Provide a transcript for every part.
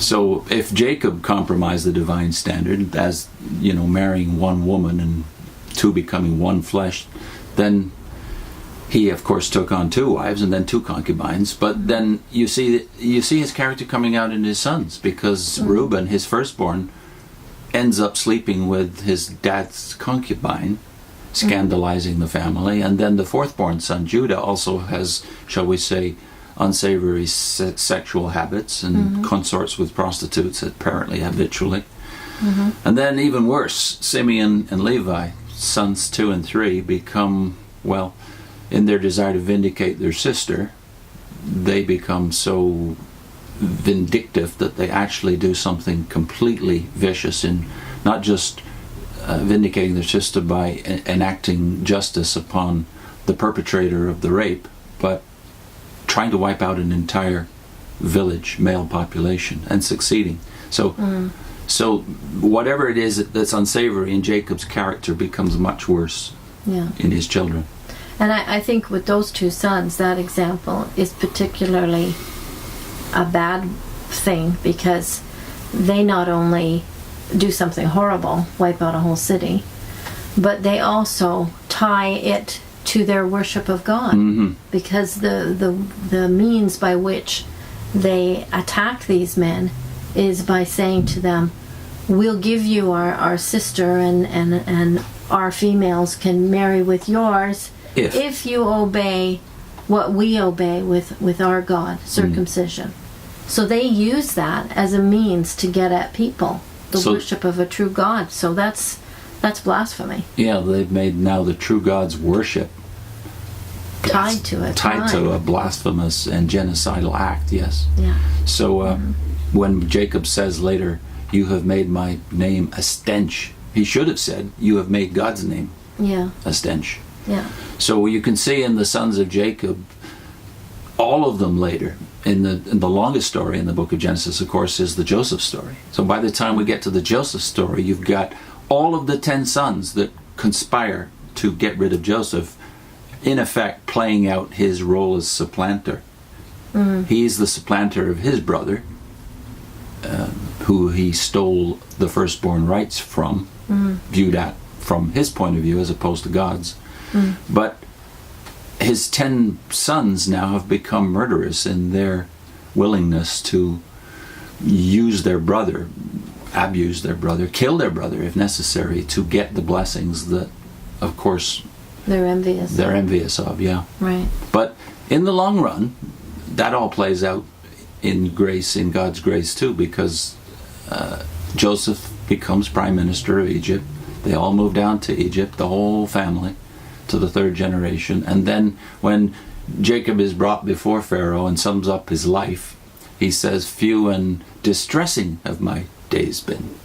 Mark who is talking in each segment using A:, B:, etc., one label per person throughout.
A: So if Jacob compromised the divine standard, as marrying one woman and two becoming one flesh, then he of course took on two wives and then two concubines. But then you see his character coming out in his sons, because Reuben, his firstborn, ends up sleeping with his dad's concubine, scandalizing the family. And then the fourthborn son, Judah, also has, shall we say, unsavory sexual habits and consorts with prostitutes, apparently habitually. And then even worse, Simeon and Levi, sons 2 and 3, become, well, in their desire to vindicate their sister, they become so vindictive that they actually do something completely vicious in not just vindicating their sister by enacting justice upon the perpetrator of the rape, but trying to wipe out an entire village male population and succeeding. So whatever it is that's unsavory in Jacob's character becomes much worse in his children.
B: And I think with those two sons, that example is particularly a bad thing, because they not only do something horrible, wipe out a whole city, but they also tie it to their worship of God, because the means by which they attack these men is by saying to them, we'll give you our sister, and our females can marry with yours if you obey what we obey with our God, circumcision. So they use that as a means to get at people, the worship of a true God. So that's blasphemy. Yeah,
A: they've made now the true God's worship
B: tied to it.
A: Tied to a blasphemous and genocidal act, yes.
B: Yeah.
A: So when Jacob says later, you have made my name a stench, he should have said, you have made God's name a stench.
B: Yeah.
A: So you can see in the sons of Jacob, all of them later, in the longest story in the book of Genesis, of course, is the Joseph story. So by the time we get to the Joseph story, you've got all of the 10 sons that conspire to get rid of Joseph, in effect playing out his role as supplanter. He's the supplanter of his brother, who he stole the firstborn rights from, viewed at from his point of view as opposed to God's. But his 10 sons now have become murderous in their willingness to use their brother, abuse their brother, kill their brother if necessary, to get the blessings that, of course,
B: they're envious of.
A: Right. But in the long run, that all plays out in grace, in God's grace too, because Joseph becomes prime minister of Egypt. They all move down to Egypt, the whole family, to the 3rd generation. And then when Jacob is brought before Pharaoh and sums up his life, he says, few and distressing have my days been.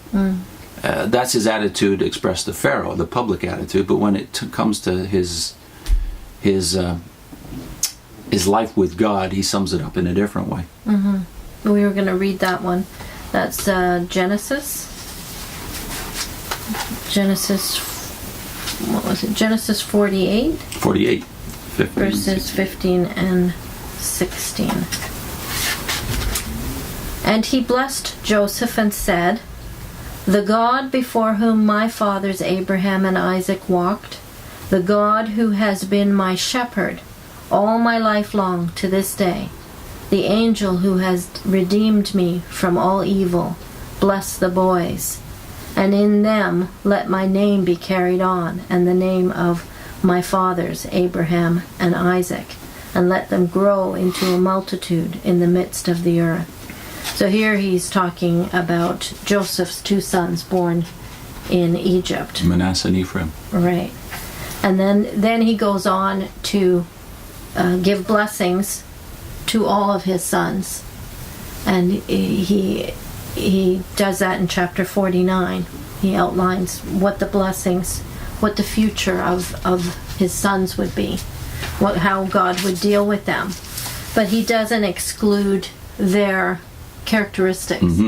A: That's his attitude expressed to Pharaoh, the public attitude. But when it comes to his life with God, he sums it up in a different way.
B: We were going to read that one. That's Genesis. What was it? Genesis 48.
A: 48. 15,
B: verses 15 and 16. And he blessed Joseph and said, the God before whom my fathers Abraham and Isaac walked, the God who has been my shepherd all my life long to this day, the angel who has redeemed me from all evil, bless the boys, and in them let my name be carried on, and the name of my fathers Abraham and Isaac, and let them grow into a multitude in the midst of the earth. So here he's talking about Joseph's 2 sons born in Egypt.
A: Manasseh and Ephraim.
B: Right. And then he goes on to give blessings to all of his sons. And he does that in chapter 49. He outlines what the blessings, what the future of his sons would be, how God would deal with them. But he doesn't exclude their characteristics.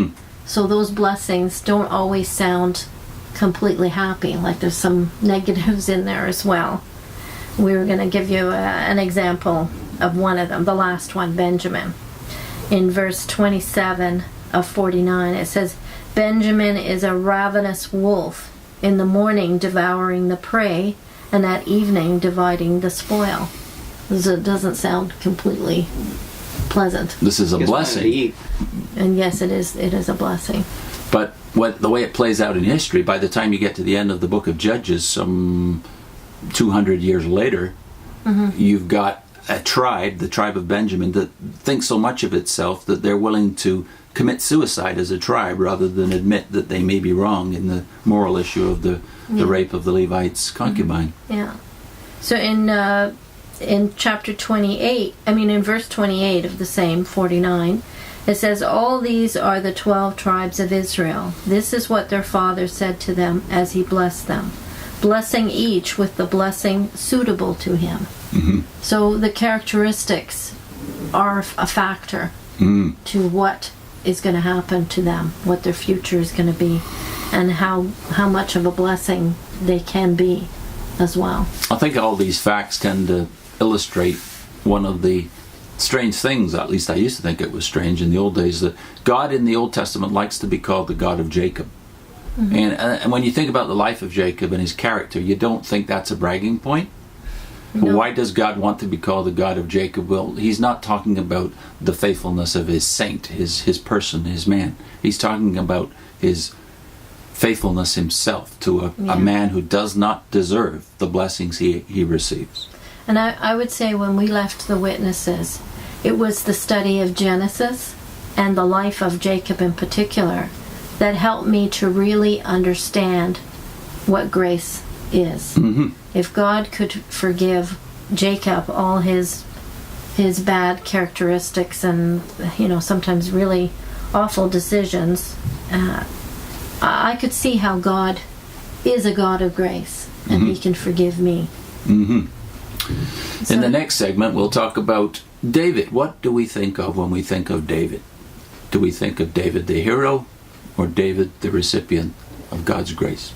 B: So those blessings don't always sound completely happy, like there's some negatives in there as well. We were going to give you an example of one of them, the last one, Benjamin. In verse 27 of 49, it says, Benjamin is a ravenous wolf, in the morning devouring the prey, and at evening dividing the spoil. It doesn't sound completely pleasant.
A: This is a
C: Gives plenty to
A: blessing.
C: eat.
B: And yes, it is a blessing.
A: But the way it plays out in history, by the time you get to the end of the book of Judges, some 200 years later, you've got a tribe, the tribe of Benjamin, that thinks so much of itself that they're willing to commit suicide as a tribe rather than admit that they may be wrong in the moral issue of the rape of the Levite's concubine.
B: Yeah. So in chapter 28, in verse 28 of the same 49, it says, all these are the 12 tribes of Israel. This is what their father said to them as he blessed them, blessing each with the blessing suitable to him. So the characteristics are a factor to what is going to happen to them, what their future is going to be, and how much of a blessing they can be as well.
A: I think all these facts tend to illustrate one of the strange things, at least I used to think it was strange in the old days, that God in the Old Testament likes to be called the God of Jacob. And when you think about the life of Jacob and his character, you don't think that's a bragging point.
B: No.
A: Why does God want to be called the God of Jacob? Well, he's not talking about the faithfulness of his saint, his person, his man. He's talking about his faithfulness himself to a man who does not deserve the blessings he receives.
B: And I would say when we left the Witnesses, it was the study of Genesis and the life of Jacob in particular that helped me to really understand what grace is. If God could forgive Jacob all his bad characteristics and sometimes really awful decisions, I could see how God is a God of grace and he can forgive me.
A: In the next segment, we'll talk about David. What do we think of when we think of David? Do we think of David the hero or David the recipient of God's grace?